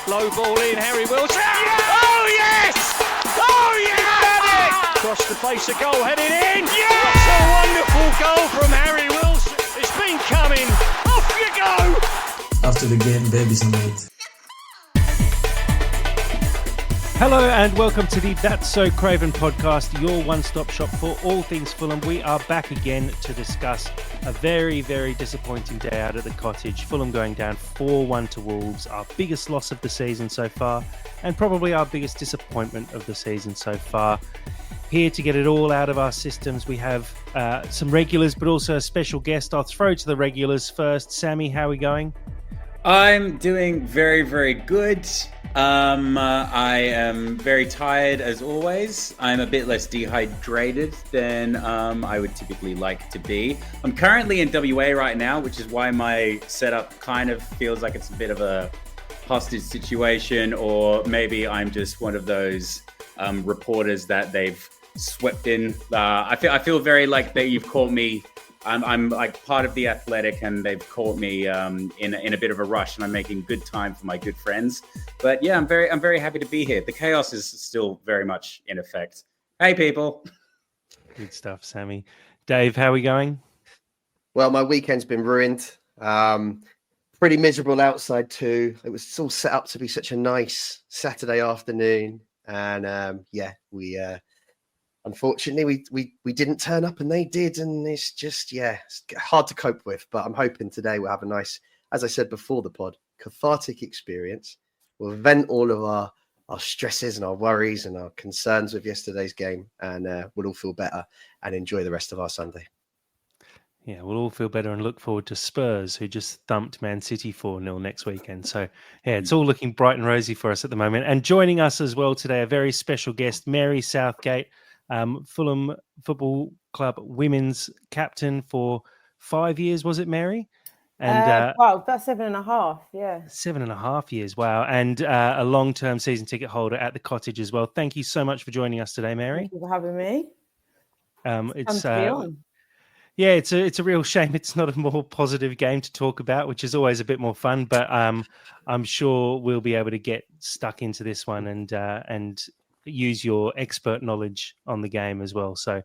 Low ball in, Harry Wilson. Yeah! Oh, yes! Oh, yeah! Across the face of goal, headed in. Yeah! What a wonderful goal from Harry Wilson. It's been coming. Off you go! After the game, babies are made. Hello and welcome to the That's So Craven podcast, your one-stop shop for all things Fulham. We are back again to discuss a very, very disappointing day out at the Cottage. Fulham going down 4-1 to Wolves, our biggest loss of the season so far, and probably our biggest disappointment of the season so far. Here to get it all out of our systems, we have some regulars, but also a special guest. I'll throw to the regulars first. Sammy, how are we going? I'm doing very, very good. I am very tired as always. I'm a bit less dehydrated than I would typically like to be. I'm currently in WA right now, which is why my setup kind of feels like it's a bit of a hostage situation, or maybe I'm just one of those reporters that they've swept in. I feel very like that you've caught me. I'm like part of the Athletic, and they've caught me in a bit of a rush, and I'm making good time for my good friends. But yeah, I'm very happy to be here. The chaos is still very much in effect. Hey, people. Good stuff, Sammy. Dave, how are we going? Well, my weekend's been ruined. Pretty miserable outside too. It was all set up to be such a nice Saturday afternoon, and we. Unfortunately, we didn't turn up and they did, and it's just, it's hard to cope with. But I'm hoping today we'll have a nice, as I said before the pod, cathartic experience. We'll vent all of our stresses and our worries and our concerns with yesterday's game, and we'll all feel better and enjoy the rest of our Sunday. Yeah, we'll all feel better and look forward to Spurs, who just thumped Man City 4-0 next weekend. So, yeah, it's all looking bright and rosy for us at the moment. And joining us as well today, a very special guest, Mary Southgate, Fulham Football Club women's captain for 5 years, was it, Mary? And that's 7.5, yeah. 7.5 years, wow. And a long-term season ticket holder at the Cottage as well. Thank you so much for joining us today, Mary. Thank you for having me. It's yeah, it's a real shame it's not a more positive game to talk about, which is always a bit more fun. But I'm sure we'll be able to get stuck into this one and use your expert knowledge on the game as well. So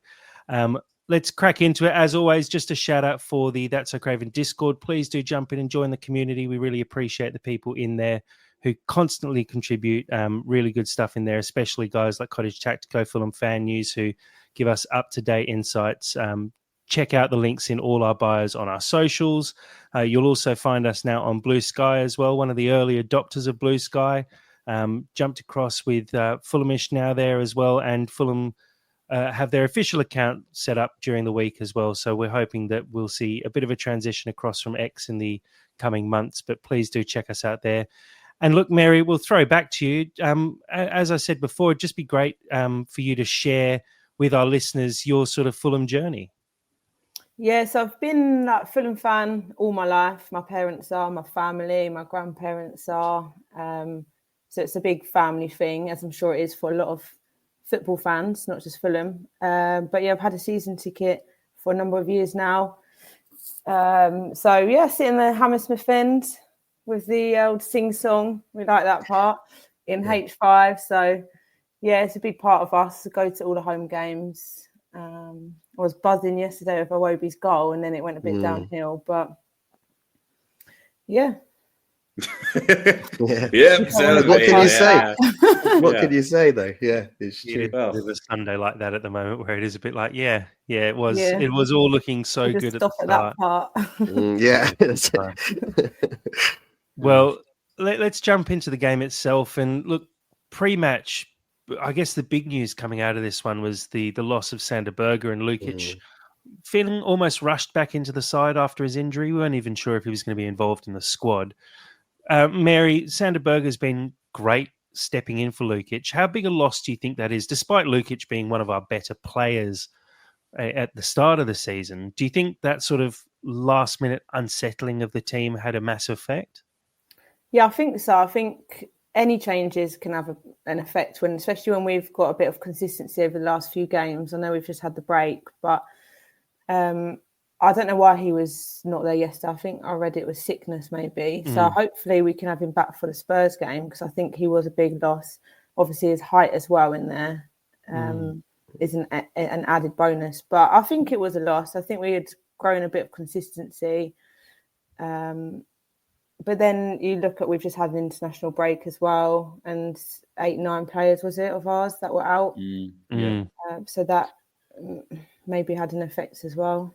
let's crack into it. As always, just a shout out for the That's So Craven Discord. Please do jump in and join the community. We really appreciate the people in there who constantly contribute really good stuff in there, especially guys like Cottage Tactico, Fulham Fan News, who give us up-to-date insights. Check out the links in all our bios on our socials. You'll also find us now on Blue Sky as well, one of the early adopters of Blue Sky. Jumped across with Fulhamish now there as well, and Fulham have their official account set up during the week as well. So we're hoping that we'll see a bit of a transition across from X in the coming months, but please do check us out there. And look, Mary, we'll throw back to you. As I said before, it'd just be great for you to share with our listeners your sort of Fulham journey. Yes, I've been a Fulham fan all my life. My parents are, my family, my grandparents are. So it's a big family thing, as I'm sure it is for a lot of football fans, not just Fulham. But yeah, I've had a season ticket for a number of years now. So yeah, sit in the Hammersmith end with the old sing-song. We like that part in H5. So yeah, it's a big part of us to go to all the home games. I was buzzing yesterday with Iwobi's goal, and then it went a bit downhill. But yeah. What can you say? What can you say though? Yeah, it's true. There's a Sunday like that at the moment where it is a bit like, it was all looking so good at the start. That part. Well, let's jump into the game itself. And look, pre-match, I guess the big news coming out of this one was the loss of Sander Berger, and Lukic feeling almost rushed back into the side after his injury. We weren't even sure if he was going to be involved in the squad. Mary, Sander Berger's been great stepping in for Lukic. How big a loss do you think that is, despite Lukic being one of our better players at the start of the season? Do you think that sort of last-minute unsettling of the team had a massive effect? Yeah, I think so. I think any changes can have an effect, especially when we've got a bit of consistency over the last few games. I know we've just had the break, but I don't know why he was not there yesterday. I think I read it was sickness maybe. So hopefully we can have him back for the Spurs game, because I think he was a big loss. Obviously his height as well in there is an added bonus. But I think it was a loss. I think we had grown a bit of consistency. But then you look at, we've just had an international break as well, and 8-9 players, was it, of ours that were out. So that maybe had an effect as well.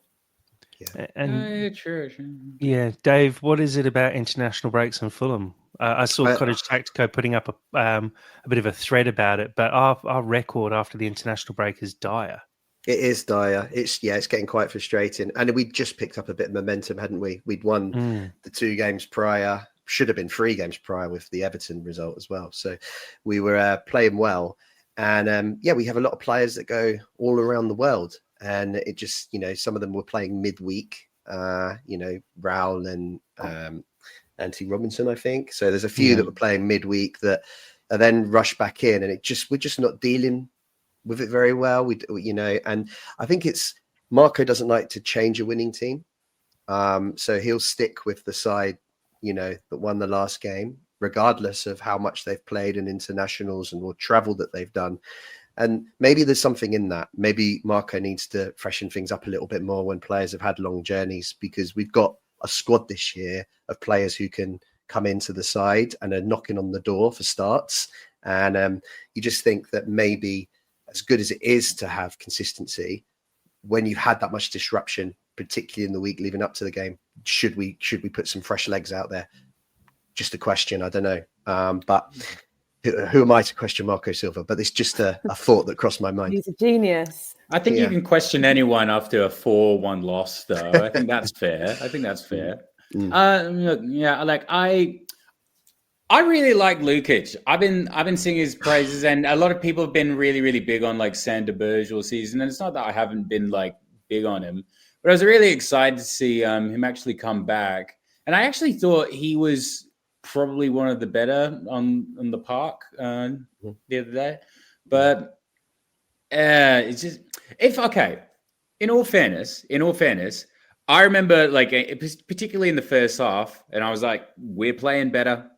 True. Yeah, Dave, what is it about international breaks and Fulham? I saw Cottage Tactico putting up a bit of a thread about it, but our record after the international break is dire. It is dire. It's getting quite frustrating. And we just picked up a bit of momentum, hadn't we? We'd won the 2 games prior, should have been 3 games prior with the Everton result as well. So we were playing well. And we have a lot of players that go all around the world. And it just, some of them were playing midweek, Raul and Anthony Robinson, I think. So there's a few that were playing midweek that are then rushed back in. And we're just not dealing with it very well. And I think Marco doesn't like to change a winning team. So he'll stick with the side, that won the last game, regardless of how much they've played in internationals or travel that they've done. And maybe there's something in that. Maybe Marco needs to freshen things up a little bit more when players have had long journeys, because we've got a squad this year of players who can come into the side and are knocking on the door for starts. And you just think that maybe, as good as it is to have consistency, when you've had that much disruption, particularly in the week leading up to the game, should we put some fresh legs out there? Just a question. I don't know. But who am I to question Marco Silva? But it's just a thought that crossed my mind. He's a genius. I think you can question anyone after a 4-1 loss, though. I think that's fair. I really like Lukic. I've been singing his praises, and a lot of people have been really, really big on like Sander Berge all season. And it's not that I haven't been like big on him, but I was really excited to see him actually come back. And I actually thought he was probably one of the better on the park the other day. But it's just in all fairness, I remember particularly in the first half, and I was like, we're playing better.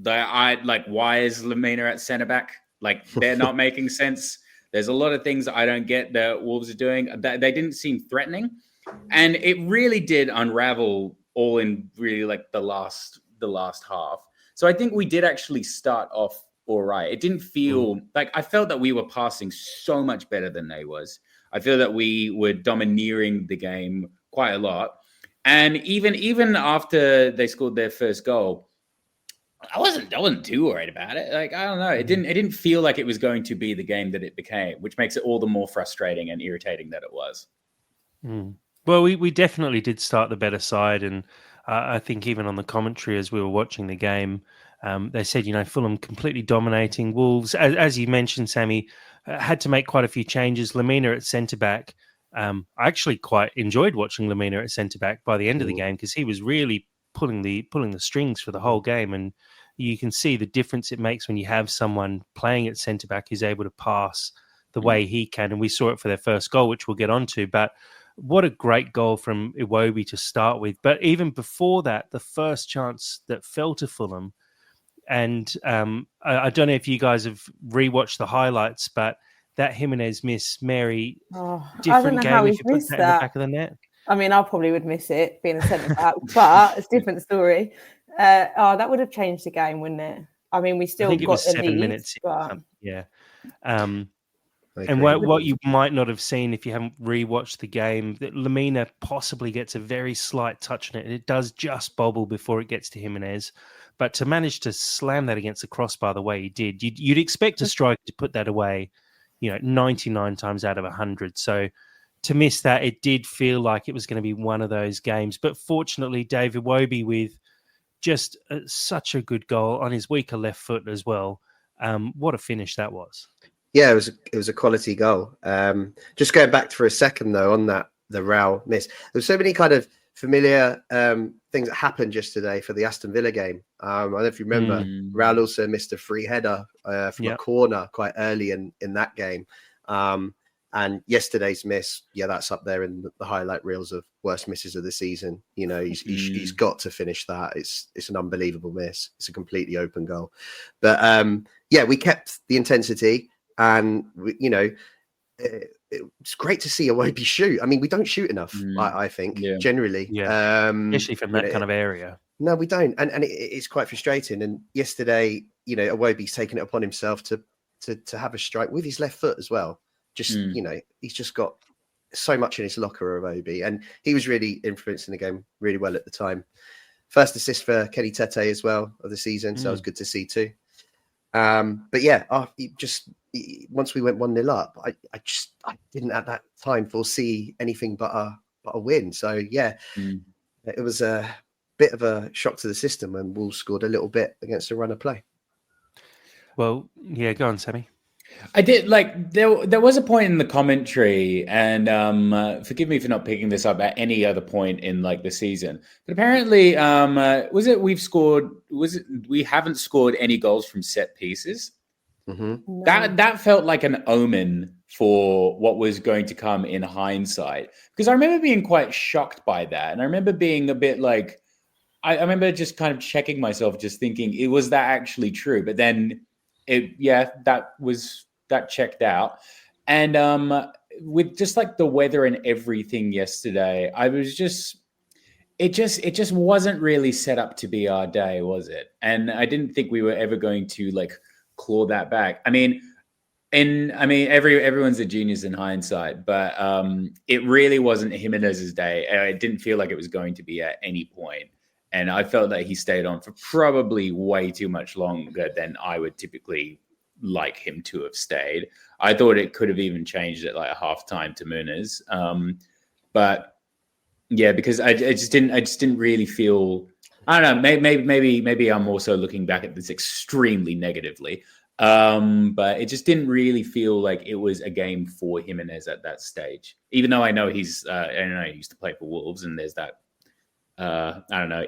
Why is Lamina at centre back? Like, they're not making sense. There's a lot of things that I don't get that Wolves are doing. They didn't seem threatening, and it really did unravel all in really like the last half. So I think we did actually start off all right. It didn't feel like, I felt that we were passing so much better than they was. I feel that we were domineering the game quite a lot, and even after they scored their first goal, I wasn't too worried about it. Like, I don't know. It didn't feel like it was going to be the game that it became, which makes it all the more frustrating and irritating that it was. Well, we definitely did start the better side. And I think even on the commentary as we were watching the game, they said, Fulham completely dominating. Wolves, as you mentioned, Sammy, had to make quite a few changes. Lamina at centre-back. I actually quite enjoyed watching Lamina at centre-back by the end of the game, because he was really pulling the strings for the whole game, and you can see the difference it makes when you have someone playing at centre back who's able to pass the way he can. And we saw it for their first goal, which we'll get onto. But what a great goal from Iwobi to start with. But even before that, the first chance that fell to Fulham, and I don't know if you guys have rewatched the highlights, but that Jimenez miss, Mary, different game if you put that in the back of the net. I mean, I probably would miss it being a centre back, but it's a different story. That would have changed the game, wouldn't it? I mean, we still got 7 minutes. But... Yeah. And what you might not have seen if you haven't rewatched the game, that Lamina possibly gets a very slight touch on it. It does just bobble before it gets to Jimenez. But to manage to slam that against the crossbar the way he did, you'd expect a striker to put that away, 99 times out of 100. So to miss that, it did feel like it was going to be one of those games. But fortunately, David Iwobi with just such a good goal on his weaker left foot as well. What a finish that was. Yeah, it was a quality goal. Just going back for a second, though, on the Raul miss. There's so many kind of familiar things that happened yesterday for the Aston Villa game. I don't know if you remember, Raul also missed a free header from a corner quite early in that game. And yesterday's miss, yeah, that's up there in the highlight reels of worst misses of the season. You know, he's got to finish that. It's an unbelievable miss. It's a completely open goal. But yeah, we kept the intensity, and it's great to see Iwobi shoot. I mean, we don't shoot enough, I think, generally. Yeah. Especially from that kind of area. No, we don't. And it's quite frustrating. And yesterday, Iwobi's taken it upon himself to have a strike with his left foot as well. Just, he's just got so much in his locker, Iwobi. And he was really influencing the game really well at the time. First assist for Kenny Tete as well of the season. So it was good to see too. But yeah, once we went 1-0 up, I didn't at that time foresee anything but a win. So yeah, it was a bit of a shock to the system when Wolves scored a little bit against a run of play. Well, yeah, go on, Sammy. I did there was a point in the commentary, and forgive me for not picking this up at any other point in the season, but apparently we haven't scored any goals from set pieces. Mm-hmm. That felt like an omen for what was going to come in hindsight, because I remember being quite shocked by that, and I remember being a bit I remember just kind of checking myself, just thinking, was that actually true? But then that checked out. And with just the weather and everything yesterday, it just wasn't really set up to be our day, was it? And I didn't think we were ever going to claw that back. I mean, everyone's a genius in hindsight, but it really wasn't Jimenez's day. It didn't feel like it was going to be at any point. And I felt that he stayed on for probably way too much longer than I would typically like him to have stayed. I thought it could have even changed at halftime to Muniz. But yeah, because I just didn't really feel, I don't know, maybe I'm also looking back at this extremely negatively. But it just didn't really feel like it was a game for Jimenez at that stage. Even though I know he used to play for Wolves, and there's that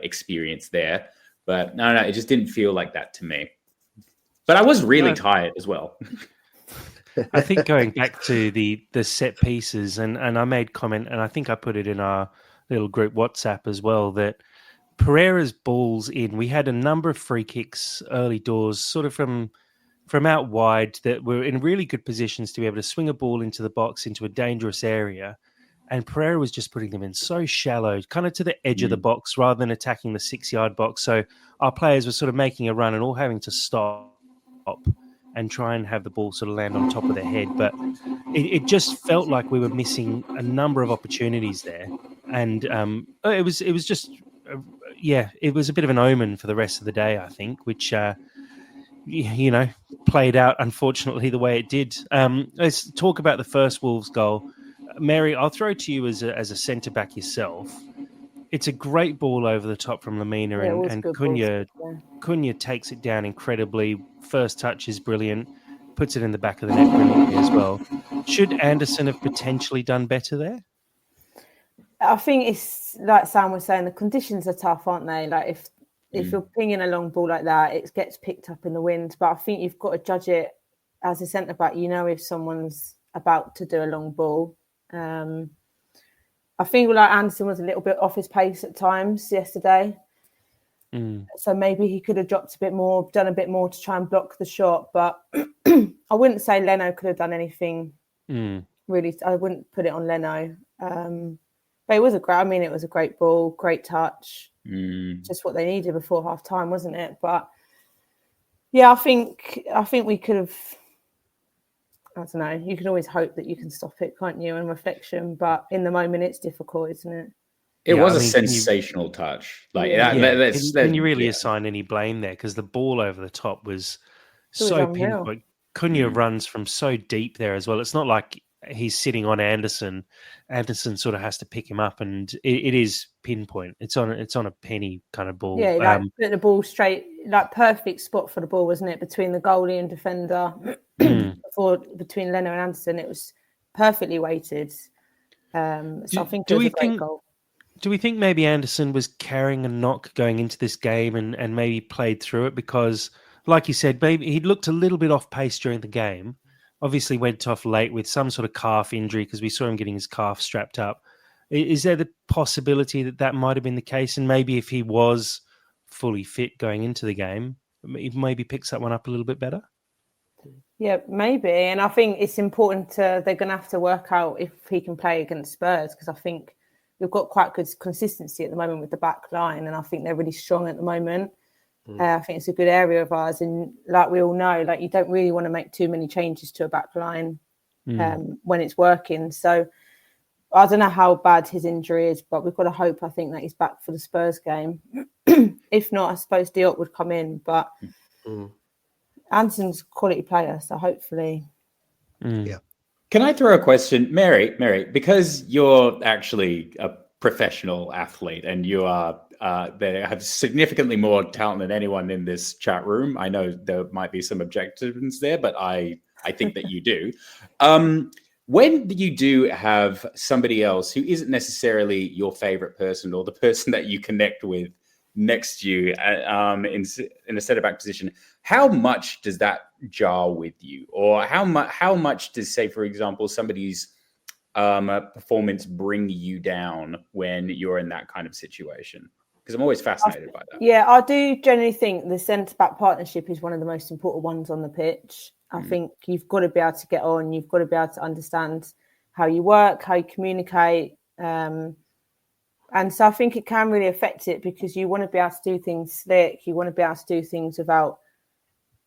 experience there. But no, it just didn't feel like that to me. But I was really tired as well. I think going back to the set pieces, and I made comment, and I think I put it in our little group WhatsApp as well, that Pereira's balls in, we had a number of free kicks early doors, sort of from out wide, that were in really good positions to be able to swing a ball into the box, into a dangerous area. And Pereira was just putting them in so shallow, kind of to the edge of the box, rather than attacking the 6-yard box. So our players were sort of making a run and all having to stop and try and have the ball sort of land on top of their head. But it just felt like we were missing a number of opportunities there. And it was just, it was a bit of an omen for the rest of the day, I think, which, played out, unfortunately, the way it did. Let's talk about the first Wolves goal. Mary, I'll throw to you as a centre-back yourself. It's a great ball over the top from Lamina, and Cunha takes it down incredibly. First touch is brilliant, puts it in the back of the net brilliantly as well. Should Anderson have potentially done better there? I think it's like Sam was saying, the conditions are tough, aren't they? If you're pinging a long ball like that, it gets picked up in the wind. But I think you've got to judge it as a centre-back. If someone's about to do a long ball. I think Anderson was a little bit off his pace at times yesterday. So maybe he could have dropped a bit more, done a bit more to try and block the shot. But I wouldn't say Leno could have done anything really. I wouldn't put it on Leno. But it was a great ball, great touch. Just what they needed before half time, wasn't it? But yeah, I think we could have. I don't know. You can always hope that you can stop it, can't you? In reflection, but in the moment, it's difficult, isn't it? It was a sensational touch. Can you really assign any blame there? Because the ball over the top was so pinpoint. Cunha runs from so deep there as well. It's not like he's sitting on Anderson. Anderson sort of has to pick him up, and it is pinpoint. It's on a penny kind of ball. Yeah, put the ball straight, perfect spot for the ball, wasn't it? Between the goalie and defender, between Leno and Anderson, it was perfectly weighted. So I think it was a great goal. Do we think maybe Anderson was carrying a knock going into this game and maybe played through it? Because, like you said, maybe he'd looked a little bit off pace during the game, obviously went off late with some sort of calf injury because we saw him getting his calf strapped up. Is there the possibility that that might have been the case? And maybe if he was fully fit going into the game, he maybe picks that one up a little bit better? Yeah, maybe. And I think it's important they're going to have to work out if he can play against Spurs, because I think we've got quite good consistency at the moment with the back line, and I think they're really strong at the moment. I think it's a good area of ours. And like we all know, like you don't really want to make too many changes to a back line when it's working. So I don't know how bad his injury is, but we've got to hope, I think, that he's back for the Spurs game. If not, I suppose Diop would come in, but Anderson's a quality player, so hopefully. Yeah. Can I throw a question? Mary, because you're actually a professional athlete and you are they have significantly more talent than anyone in this chat room. I know there might be some objections there, but I think that you do. When you do have somebody else who isn't necessarily your favorite person or the person that you connect with next to you in a centre-back position, how much does that jar with you? Or how much does, say, for example, somebody's performance bring you down when you're in that kind of situation? Because I'm always fascinated by that. Yeah, I do generally think the centre-back partnership is one of the most important ones on the pitch. I think you've got to be able to get on. You've got to be able to understand how you work, how you communicate. And so I think it can really affect it, because you want to be able to do things slick. You want to be able to do things without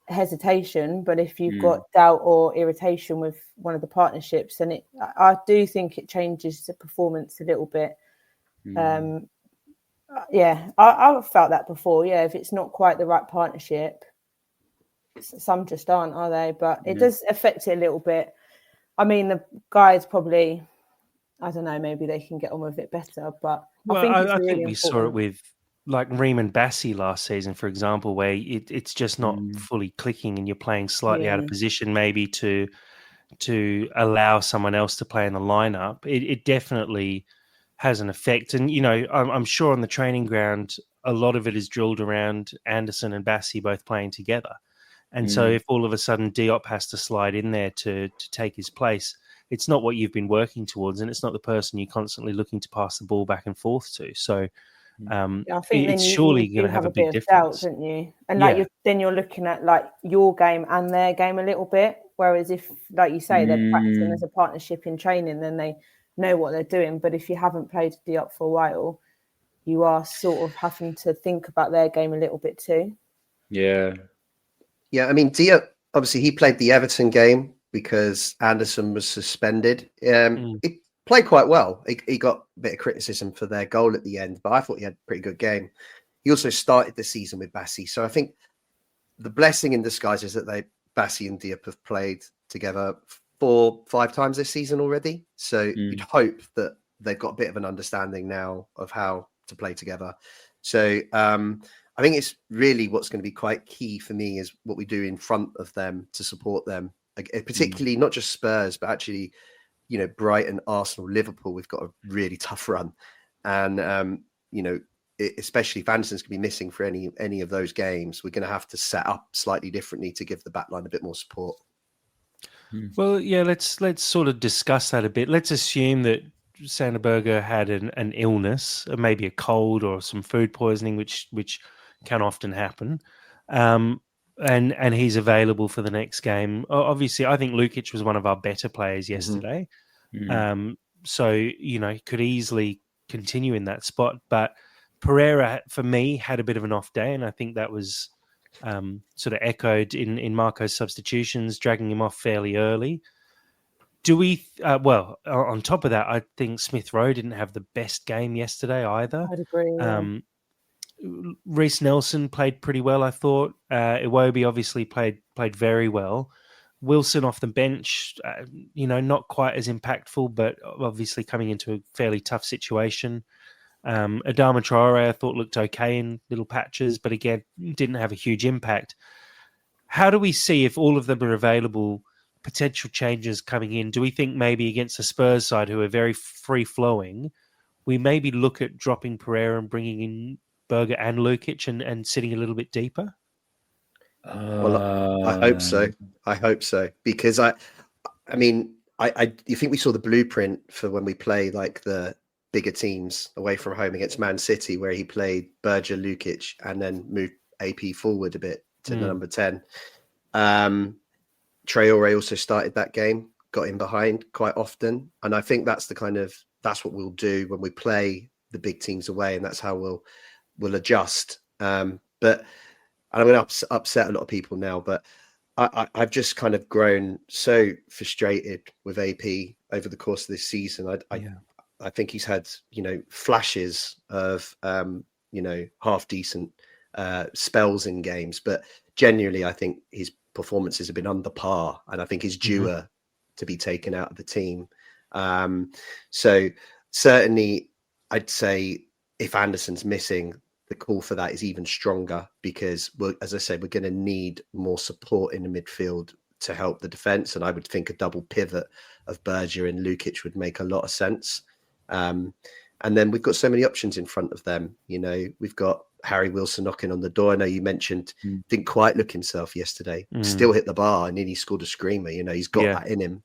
hesitation. But if you've got doubt or irritation with one of the partnerships, then I do think it changes the performance a little bit. Yeah, I've felt that before. Yeah, if it's not quite the right partnership, some just aren't, are they? But it does affect it a little bit. I mean, the guys probably, I don't know, maybe they can get on with it better. But I think we saw it with like Ream and Bassi last season, for example, where it's just not fully clicking and you're playing slightly out of position, maybe to allow someone else to play in the lineup. It definitely has an effect. And, you know, I'm sure on the training ground, a lot of it is drilled around Anderson and Bassi both playing together. And so if all of a sudden Diop has to slide in there to take his place, it's not what you've been working towards, and it's not the person you're constantly looking to pass the ball back and forth to. So I think it's surely going to have a big difference. Doubt, don't you? And then you're looking at like your game and their game a little bit. Whereas if, like you say, they're practicing as a partnership in training, then they know what they're doing. But if you haven't played Diop for a while, you are sort of having to think about their game a little bit too. Yeah. Yeah, I mean, Diop, obviously, he played the Everton game because Anderson was suspended. He played quite well. He got a bit of criticism for their goal at the end, but I thought he had a pretty good game. He also started the season with Bassi. So I think the blessing in disguise is that Bassi and Diop have played together 4-5 times this season already. So you'd hope that they've got a bit of an understanding now of how to play together. So I think it's really what's going to be quite key for me is what we do in front of them to support them, particularly not just Spurs, but actually, you know, Brighton, Arsenal, Liverpool. We've got a really tough run, and you know, especially if Anderson's going to be missing for any of those games, we're going to have to set up slightly differently to give the backline a bit more support. Well, yeah, let's sort of discuss that a bit. Let's assume that Sanderberger had an illness, maybe a cold or some food poisoning, which can often happen, and he's available for the next game. Obviously, I think Lukic was one of our better players yesterday, so you know, could easily continue in that spot. But Pereira, for me, had a bit of an off day, and I think that was sort of echoed in Marco's substitutions, dragging him off fairly early. Do we? Well, on top of that, I think Smith Rowe didn't have the best game yesterday either. I'd agree. Yeah. Reece Nelson played pretty well, I thought. Iwobi obviously played very well. Wilson off the bench, you know, not quite as impactful, but obviously coming into a fairly tough situation. Adama Traore, I thought, looked okay in little patches, but again, didn't have a huge impact. How do we see, if all of them are available, potential changes coming in? Do we think maybe against the Spurs side, who are very free-flowing, we maybe look at dropping Pereira and bringing in Berger and Lukic and sitting a little bit deeper? Well, I hope so. Because I mean, you think we saw the blueprint for when we play like the bigger teams away from home against Man City, where he played Berger, Lukic, and then moved AP forward a bit to the number 10. Traore also started that game, got in behind quite often, and I think that's what we'll do when we play the big teams away, and that's how we'll adjust. But I'm going to upset a lot of people now, but I've just kind of grown so frustrated with AP over the course of this season. I think he's had, flashes of, half decent spells in games, but genuinely, I think his performances have been under par, and I think he's due to be taken out of the team. So certainly, I'd say if Anderson's missing, the call for that is even stronger, because, as I said, we're going to need more support in the midfield to help the defense. And I would think a double pivot of Berger and Lukic would make a lot of sense. And then we've got so many options in front of them. We've got Harry Wilson knocking on the door. I know you mentioned didn't quite look himself yesterday, still hit the bar, and then he scored a screamer. He's got that in him.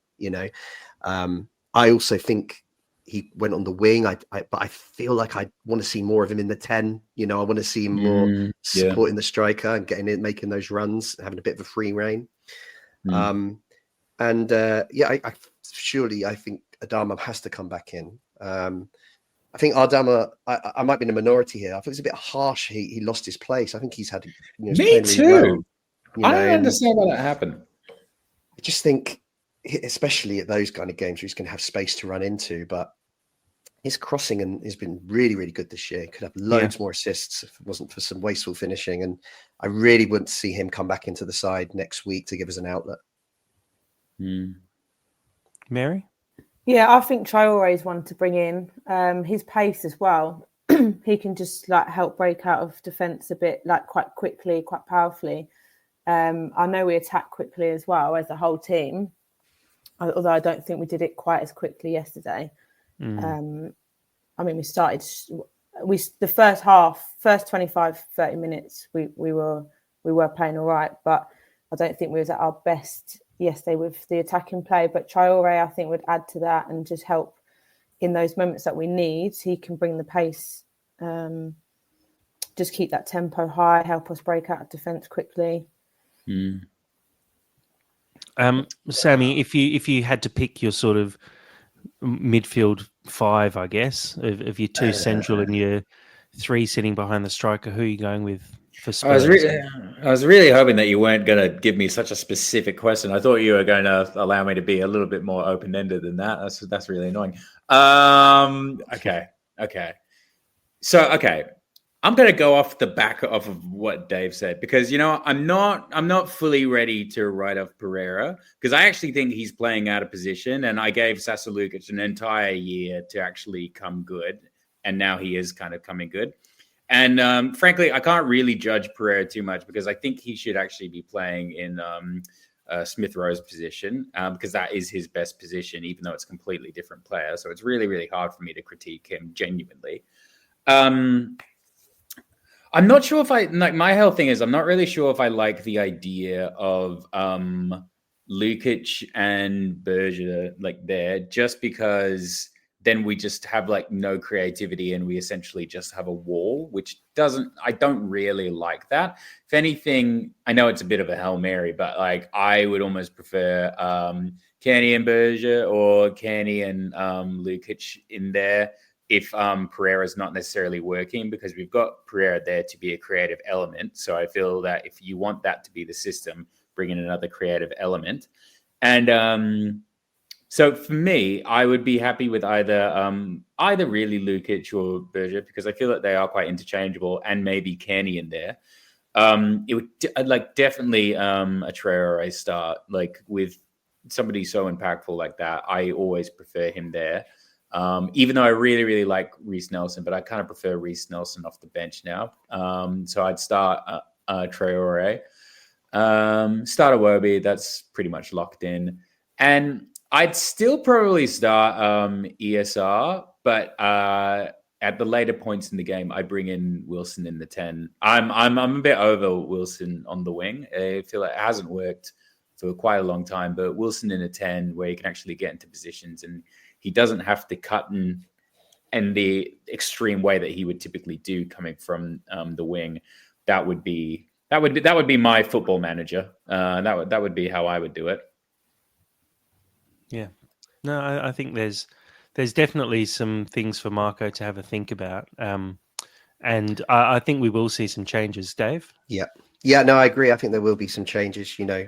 I also think he went on the wing. But I feel like I want to see more of him in the 10. I want to see him more supporting the striker and getting in, making those runs, having a bit of a free rein. I think Adama has to come back in. I think Adama, I might be in a minority here. I think it's a bit harsh. He lost his place. I think he's had. Me too. I don't understand why that happened. I just think, especially at those kind of games where he's going to have space to run into, but his crossing has been really, really good this year. He could have loads more assists if it wasn't for some wasteful finishing. And I really wouldn't see him come back into the side next week to give us an outlet. Mary? Yeah, I think Traore is one to bring in. His pace as well. He can just help break out of defence a bit, quite quickly, quite powerfully. I know we attack quickly as well as a whole team, although I don't think we did it quite as quickly yesterday. We started. The first half, first 25, 30 minutes, we were playing all right, but I don't think we was at our best yesterday with the attacking play. But Traore, I think, would add to that and just help in those moments that we need. He can bring the pace, just keep that tempo high, help us break out of defence quickly. Sammy, if you had to pick your sort of midfield 5, I guess, of your 2 central and your 3 sitting behind the striker, who are you going with for Spurs? I was really hoping that you weren't going to give me such a specific question. I thought you were going to allow me to be a little bit more open-ended than that. That's really annoying. Okay. So, I'm going to go off the back of what Dave said, because, I'm not fully ready to write off Pereira, because I actually think he's playing out of position, and I gave Sasa Lukic an entire year to actually come good, and now he is kind of coming good. And frankly, I can't really judge Pereira too much, because I think he should actually be playing in Smith Rowe's position, because that is his best position, even though it's a completely different player. So it's really, really hard for me to critique him genuinely. I'm not sure if my whole thing is I'm not really sure if I like the idea of Lukic and Berger there, just because then we just have no creativity and we essentially just have a wall, which I don't really like that. If anything, I know it's a bit of a Hail Mary, but I would almost prefer Kearney and Berger, or Kearney and Lukic in there, if Pereira is not necessarily working, because we've got Pereira there to be a creative element. So I feel that if you want that to be the system, bring in another creative element. And so for me, I would be happy with either really Lukic or Berger, because I feel that they are quite interchangeable, and maybe Kearney in there. It would definitely a Traore start, with somebody so impactful like that. I always prefer him there. Even though I really, really like Reece Nelson, but I kind of prefer Reece Nelson off the bench now. So I'd start Traore, start Iwobi. That's pretty much locked in. And I'd still probably start ESR, but at the later points in the game, I bring in Wilson in the 10. I'm a bit over Wilson on the wing. I feel like it hasn't worked for quite a long time. But Wilson in a 10, where he can actually get into positions and he doesn't have to cut in the extreme way that he would typically do coming from the wing. That would be my football manager. That would be how I would do it. Yeah, no, I think there's definitely some things for Marco to have a think about, and I think we will see some changes. Dave? Yeah, no, I agree. I think there will be some changes. You know,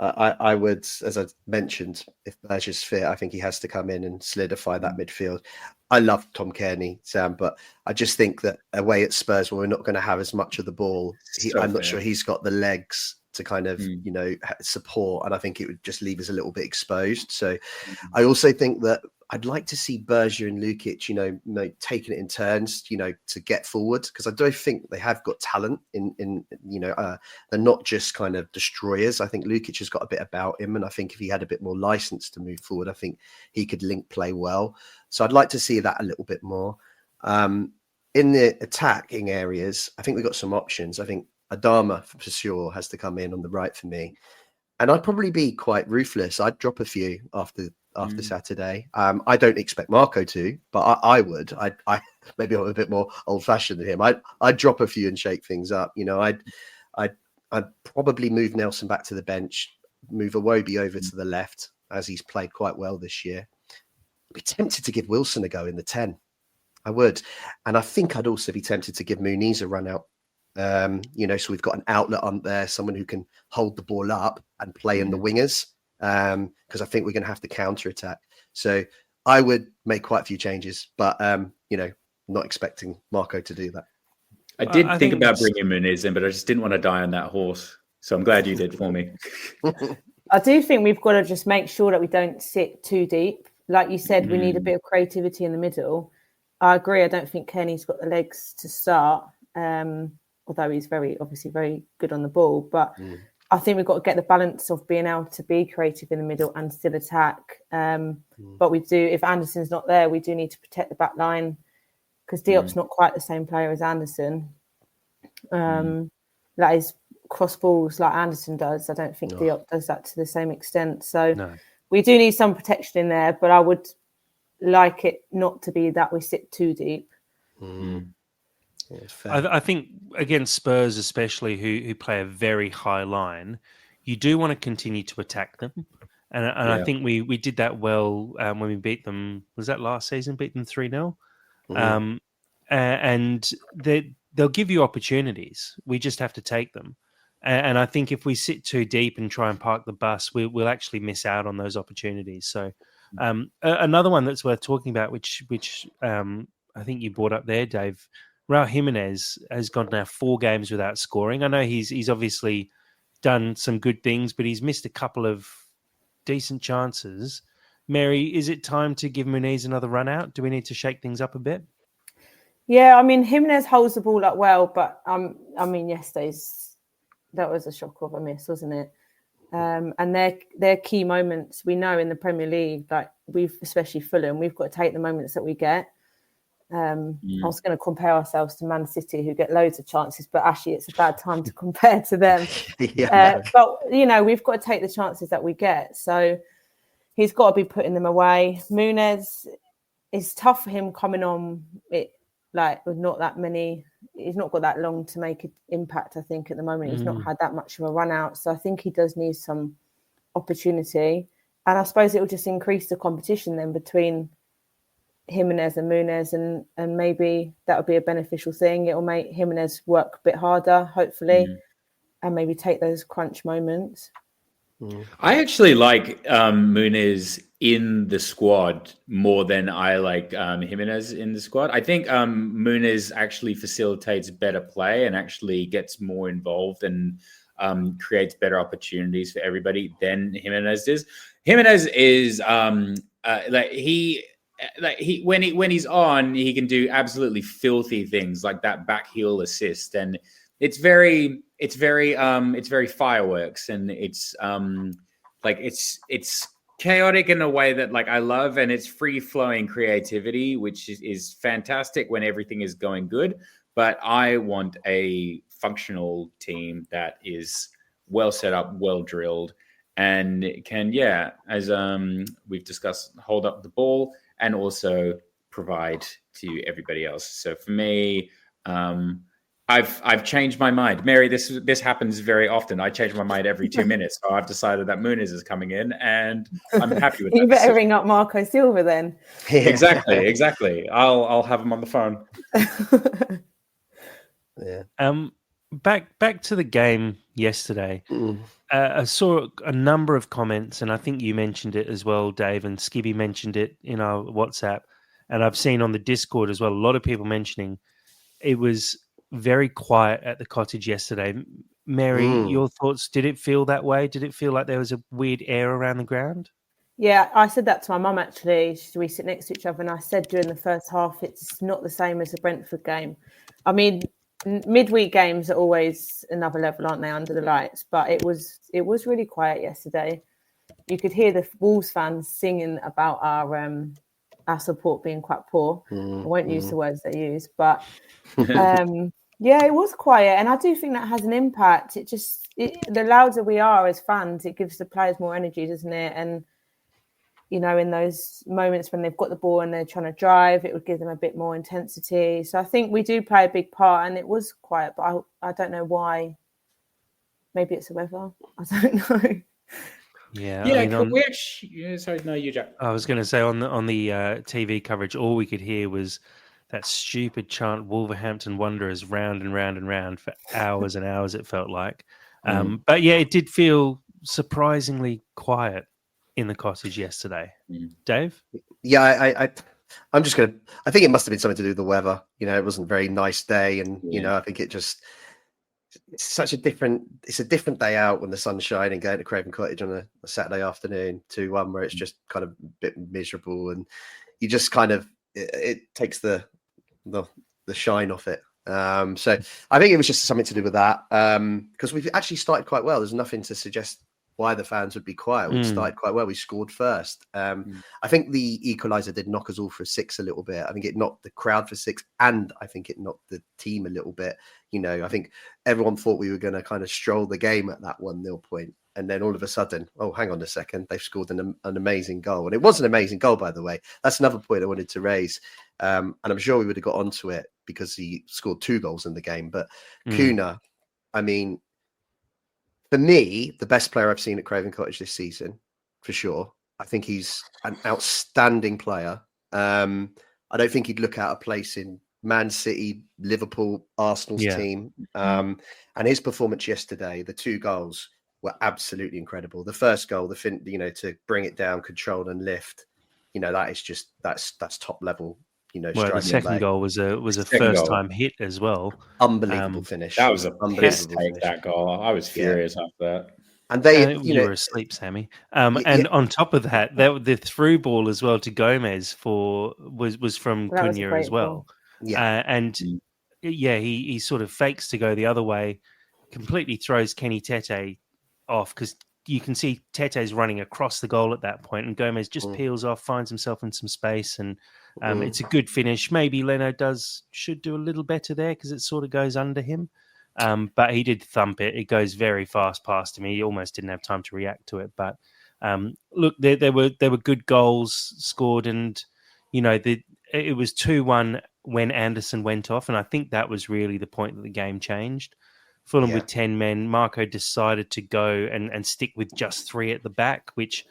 I would, as I mentioned, if Berger's fit, I think he has to come in and solidify that midfield. I love Tom Kearney, Sam, but I just think that away at Spurs, where we're not going to have as much of the ball, I'm not sure he's got the legs to kind of, you know, support. And I think it would just leave us a little bit exposed. So I also think that I'd like to see Berger and Lukic, you know, taking it in turns, you know, to get forward, because I do think they have got talent in you know, they're not just kind of destroyers. I think Lukic has got a bit about him, and I think if he had a bit more license to move forward, I think he could link play well. So I'd like to see that a little bit more. In the attacking areas, I think we've got some options. I think Adama for sure has to come in on the right for me, and I'd probably be quite ruthless. I'd drop a few after Saturday. I don't expect Marco to, but I would. I maybe I'm a bit more old fashioned than him. I'd drop a few and shake things up. You know, I'd probably move Nelson back to the bench, move Iwobi over to the left, as he's played quite well this year. I'd be tempted to give Wilson a go in the 10. I would, and I think I'd also be tempted to give Muniz a run out. You know, so we've got an outlet on there, someone who can hold the ball up and play in the wingers, because I think we're going to have to counter attack. So I would make quite a few changes, but you know, not expecting Marco to do that. I did think about bringing Muniz in, but I just didn't want to die on that horse. So I'm glad you did for me. I do think we've got to just make sure that we don't sit too deep. Like you said, we need a bit of creativity in the middle. I agree. I don't think Kenny's got the legs to start. Although he's obviously very good on the ball. But I think we've got to get the balance of being able to be creative in the middle and still attack. But we do, if Anderson's not there, we do need to protect the back line, because Diop's not quite the same player as Anderson. That is cross balls like Anderson does. I don't think Diop does that to the same extent. So we do need some protection in there, but I would like it not to be that we sit too deep. I think against Spurs, especially, who play a very high line, you do want to continue to attack them, and I think we did that well when we beat them. Was that last season? Beat them 3-0, and they'll give you opportunities. We just have to take them, and I think if we sit too deep and try and park the bus, we'll actually miss out on those opportunities. So another one that's worth talking about, which I think you brought up there, Dave. Raul Jimenez has gone now 4 games without scoring. I know he's obviously done some good things, but he's missed a couple of decent chances. Mary, is it time to give Muniz another run out? Do we need to shake things up a bit? Yeah, I mean, Jimenez holds the ball up well, but I mean, that was a shock of a miss, wasn't it? And their key moments, we know in the Premier League, like especially Fulham, we've got to take the moments that we get. I was going to compare ourselves to Man City, who get loads of chances, but actually it's a bad time to compare to them. But, you know, we've got to take the chances that we get. So he's got to be putting them away. Muniz, it's tough for him coming on it, like with not that many. He's not got that long to make an impact, I think, at the moment. He's not had that much of a run out. So I think he does need some opportunity. And I suppose it will just increase the competition then between Jimenez and Muniz, and maybe that would be a beneficial thing. It will make Jimenez work a bit harder, hopefully, and maybe take those crunch moments. I actually like Muniz in the squad more than I like Jimenez in the squad. I think Muniz actually facilitates better play and actually gets more involved and creates better opportunities for everybody than Jimenez does. Jimenez is when he's on, he can do absolutely filthy things like that back heel assist, and it's very fireworks, and it's it's chaotic in a way that like I love, and it's free flowing creativity, which is fantastic when everything is going good. But I want a functional team that is well set up, well drilled, and it can, as we've discussed, hold up the ball and also provide to everybody else. So for me, I've changed my mind. Mary, this happens very often. I change my mind every 2 minutes. So I've decided that Muniz is coming in, and I'm happy with that. You better ring up Marco Silva then. Exactly. I'll have him on the phone. Back to the game yesterday. I saw a number of comments, and I think you mentioned it as well, Dave, and Skibby mentioned it in our WhatsApp, and I've seen on the Discord as well, a lot of people mentioning it was very quiet at the Cottage yesterday. Mary, your thoughts? Did it feel that way? Did it feel like there was a weird air around the ground? Yeah, I said that to my mum, actually. We sit next to each other, and I said during the first half, it's not the same as the Brentford game. I mean, midweek games are always another level, aren't they, under the lights? But it was really quiet yesterday. You could hear the Wolves fans singing about our support being quite poor. I won't use the words they use, but yeah, it was quiet, and I do think that has an impact. The louder we are as fans, it gives the players more energy, doesn't it? And you know, in those moments when they've got the ball and they're trying to drive, it would give them a bit more intensity. So I think we do play a big part, and it was quiet, but I don't know why. Maybe it's the weather. I don't know. Yeah, I mean, sorry, no, you, Jack. I was going to say on the TV coverage, all we could hear was that stupid chant, Wolverhampton Wanderers, round and round and round for hours and hours, it felt like. But yeah, it did feel surprisingly quiet in the Cottage yesterday. Dave? Yeah, I'm just going to... I think it must have been something to do with the weather. You know, it wasn't a very nice day, and, you know, I think it just... It's a different day out when the sun's shining, going to Craven Cottage on a Saturday afternoon to one where it's just kind of a bit miserable, and you just kind of... It takes the shine off it. So I think it was just something to do with that, because we've actually started quite well. There's nothing to suggest why the fans would be quiet. We started quite well. We scored first. I think the equaliser did knock us all for 6 a little bit. I think it knocked the crowd for 6, and I think it knocked the team a little bit. You know, I think everyone thought we were going to kind of stroll the game at that 1-0 point. And then all of a sudden, oh, hang on a second, they've scored an amazing goal. And it was an amazing goal, by the way. That's another point I wanted to raise. And I'm sure we would have got onto it because he scored 2 goals in the game. But Kuna, I mean, for me, the best player I've seen at Craven Cottage this season, for sure. I think he's an outstanding player. I don't think he'd look out of place in Man City, Liverpool, Arsenal's team. And his performance yesterday, the 2 goals were absolutely incredible. The first goal, to bring it down, control and lift, that is just that's top level. Well, the second goal was a first time hit as well. Unbelievable finish. That was a unbelievable take, that goal. I was furious after that. And you were asleep, Sammy. And on top of that, the through ball as well to Gomez was from Cunha as well. He sort of fakes to go the other way, completely throws Kenny Tete off because you can see Tete's running across the goal at that point, and Gomez just peels off, finds himself in some space, and it's a good finish. Maybe Leno should do a little better there because it sort of goes under him. But he did thump it. It goes very fast past him. He almost didn't have time to react to it. But look, there were good goals scored, and it was 2-1 when Anderson went off, and I think that was really the point that the game changed. Fulham with 10 men. Marco decided to go and stick with just 3 at the back, which,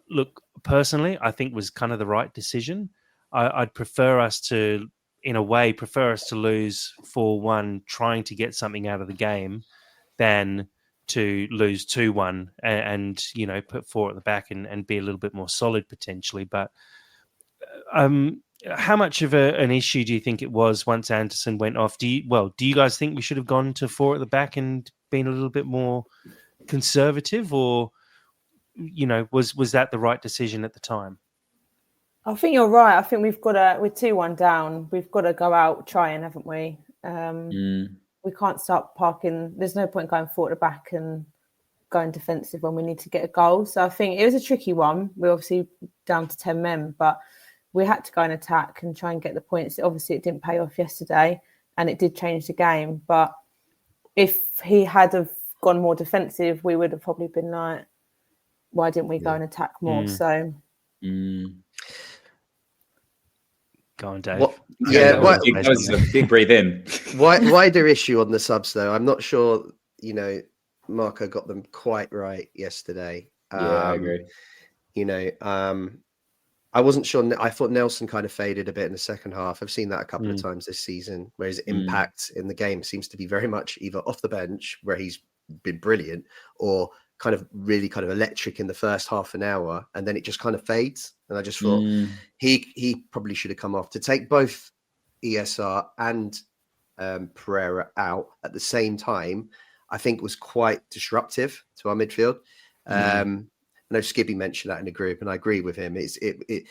look, personally, I think was kind of the right decision. I'd prefer us to lose 4-1 trying to get something out of the game than to lose 2-1 and put 4 at the back and be a little bit more solid potentially. But how much of an issue do you think it was once Anderson went off? Do you guys think we should have gone to 4 at the back and been a little bit more conservative, or was that the right decision at the time? I think you're right. I think we're 2-1 down. We've got to go out trying, haven't we? We can't start parking. There's no point going 4 at the back and going defensive when we need to get a goal. So I think it was a tricky one. We're obviously down to 10 men, but we had to go and attack and try and get the points. Obviously, it didn't pay off yesterday, and it did change the game. But if he had have gone more defensive, we would have probably been like, why didn't we go and attack more? So. Go on, Dave. That was a big breathe in. Wider issue on the subs, though. I'm not sure, Marco got them quite right yesterday. I agree. I wasn't sure. I thought Nelson kind of faded a bit in the second half. I've seen that a couple of times this season, where his impact in the game seems to be very much either off the bench, where he's been brilliant, or kind of really kind of electric in the first half an hour, and then it just kind of fades. And I just thought he probably should have come off. To take both ESR and Pereira out at the same time, I think was quite disruptive to our midfield. I know Skibby mentioned that in the group, and I agree with him. It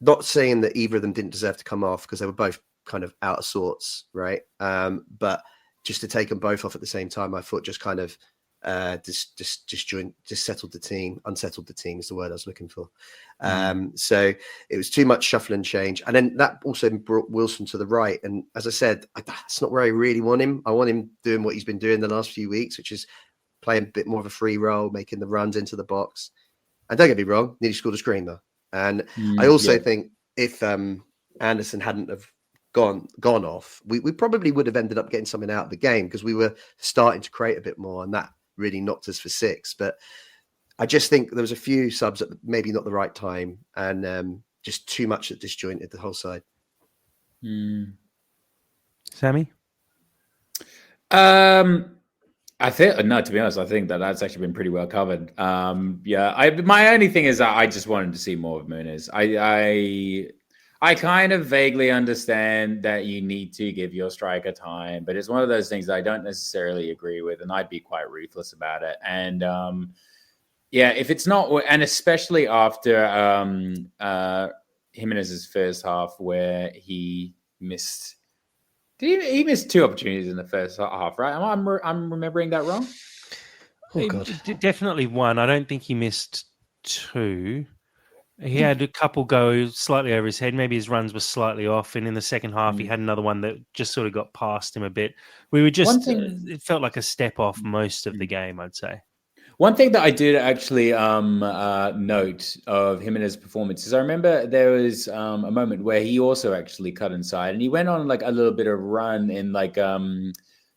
not saying that either of them didn't deserve to come off, because they were both kind of out of sorts, right? But just to take them both off at the same time, I thought just kind of just settled the team. Unsettled the team is the word I was looking for. So it was too much shuffle and change, and then that also brought Wilson to the right. And as I said, that's not where I really want him. I want him doing what he's been doing the last few weeks, which is playing a bit more of a free role, making the runs into the box. And don't get me wrong, nearly scored a screamer. And I also think if Anderson hadn't have gone off, we probably would have ended up getting something out of the game, because we were starting to create a bit more, and that really knocked us for 6. But I just think there was a few subs at maybe not the right time, and just too much that disjointed the whole side. Sammy? I think, no, to be honest, I think that's actually been pretty well covered. My only thing is that I just wanted to see more of Muniz. I kind of vaguely understand that you need to give your striker time, but it's one of those things that I don't necessarily agree with, and I'd be quite ruthless about it. And if it's not, and especially after Jimenez's first half, where he missed. He missed 2 opportunities in the first half, right? I'm remembering that wrong? Oh, God. Definitely 1. I don't think he missed 2. He had a couple go slightly over his head. Maybe his runs were slightly off. And in the second half, he had another one that just sort of got past him a bit. We were just, it felt like a step off most of the game, I'd say. One thing that I did actually note of Jimenez's performance is I remember there was a moment where he also actually cut inside, and he went on like a little bit of run in like the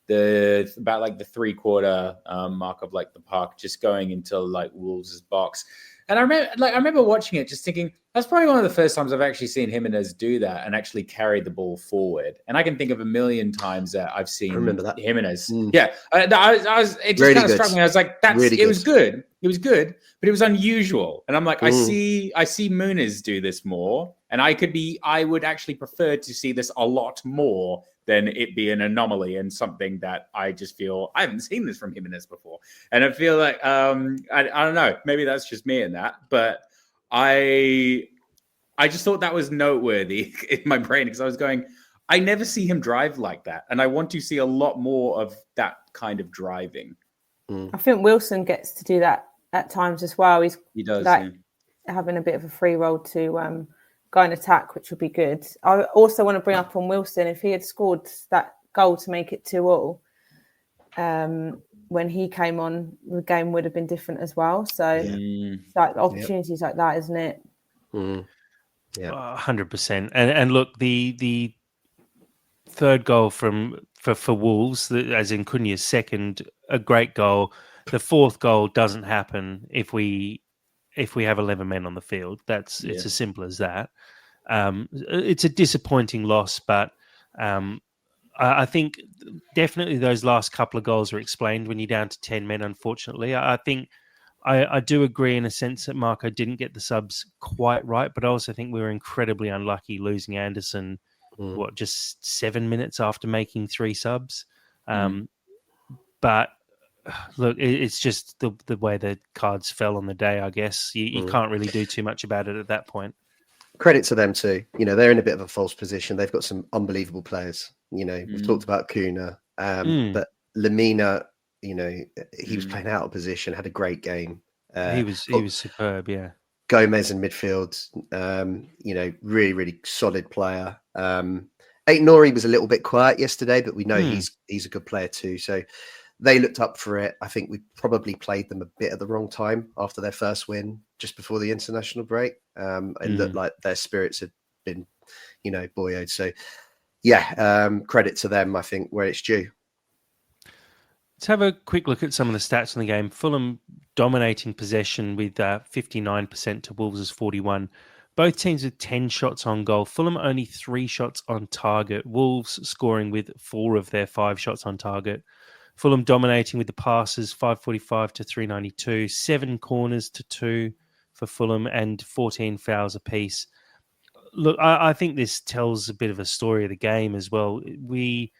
3/4 mark of like the park, just going into like Wolves' box. And I remember watching it, just thinking that's probably one of the first times I've actually seen Jimenez do that and actually carry the ball forward. And I can think of a million times that I've seen Jimenez. Yeah, it just really kind of struck me. I was like, it was good. It was good, but it was unusual. And I'm like, I see Muniz do this more, and I would actually prefer to see this a lot more than it be an anomaly and something that I just feel I haven't seen this from Jimenez before. And I feel like I don't know, maybe that's just me in that, but I just thought that was noteworthy in my brain, because I was going, I never see him drive like that, and I want to see a lot more of that kind of driving. I think Wilson gets to do that at times as well. He does, like having a bit of a free role to go and attack, which would be good. I also want to bring up on Wilson, if he had scored that goal to make it 2-2, when he came on, the game would have been different as well. So it's like opportunities like that, isn't it? Yeah, 100%. And look, the third goal for Wolves, as in Cunha's second, a great goal. The fourth goal doesn't happen if we have 11 men on the field. It's as simple as that. It's a disappointing loss, but I think definitely those last couple of goals are explained when you're down to 10 men, unfortunately. I think I do agree in a sense that Marco didn't get the subs quite right, but I also think we were incredibly unlucky losing Anderson, just 7 minutes after making 3 subs. But look, it's just the way the cards fell on the day, I guess. You can't really do too much about it at that point. Credit to them too. They're in a bit of a false position. They've got some unbelievable players. We've talked about Cunha, but Lamina, he was playing out of position, had a great game. He was superb, yeah. Gomez in midfield, really, really solid player. Aït-Nouri was a little bit quiet yesterday, but we know he's a good player too. So they looked up for it. I think we probably played them a bit at the wrong time after their first win, just before the international break. It looked like their spirits had been, buoyed. So, credit to them, I think, where it's due. Let's have a quick look at some of the stats in the game. Fulham dominating possession with 59% to Wolves' 41%. Both teams with 10 shots on goal. Fulham only 3 shots on target. Wolves scoring with 4 of their 5 shots on target. Fulham dominating with the passes, 545 to 392. 7 corners to 2 for Fulham and 14 fouls apiece. Look, I think this tells a bit of a story of the game as well. We